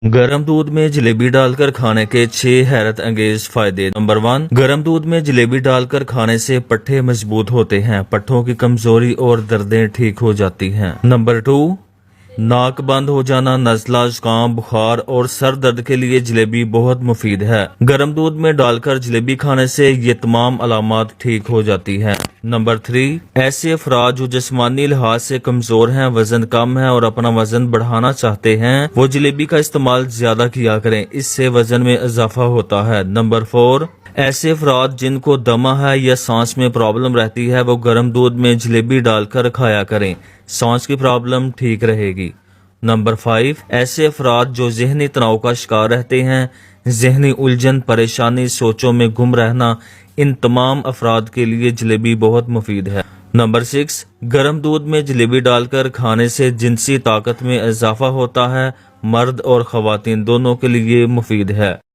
گرم دودھ میں جلیبی ڈال کر کھانے کے 6 حیرت انگیز فائدے۔ نمبر 1، گرم دودھ میں جلیبی ڈال کر کھانے سے پٹھے مضبوط ہوتے ہیں، پٹھوں کی کمزوری اور دردیں ٹھیک ہو جاتی ہیں۔ نمبر 2، ناک بند ہو جانا، نزلہ، زکام، بخار اور سر درد کے لیے جلیبی بہت مفید ہے۔ گرم دودھ میں ڈال کر جلیبی کھانے سے یہ تمام علامات ٹھیک ہو جاتی ہیں۔ نمبر 3، ایسے افراد جو جسمانی لحاظ سے کمزور ہیں، وزن کم ہے اور اپنا وزن بڑھانا چاہتے ہیں، وہ جلیبی کا استعمال زیادہ کیا کریں، اس سے وزن میں اضافہ ہوتا ہے۔ نمبر 4، ایسے افراد جن کو دمہ ہے یا سانس میں پرابلم رہتی ہے، وہ گرم دودھ میں جلیبی ڈال کر کھایا کریں، سانس کی پرابلم ٹھیک رہے گی۔ نمبر 5، ایسے افراد جو ذہنی تناؤ کا شکار رہتے ہیں، ذہنی الجھن، پریشانی، سوچوں میں گم رہنا، ان تمام افراد کے لیے جلیبی بہت مفید ہے۔ نمبر 6، گرم دودھ میں جلیبی ڈال کر کھانے سے جنسی طاقت میں اضافہ ہوتا ہے، مرد اور خواتین دونوں کے لیے مفید ہے۔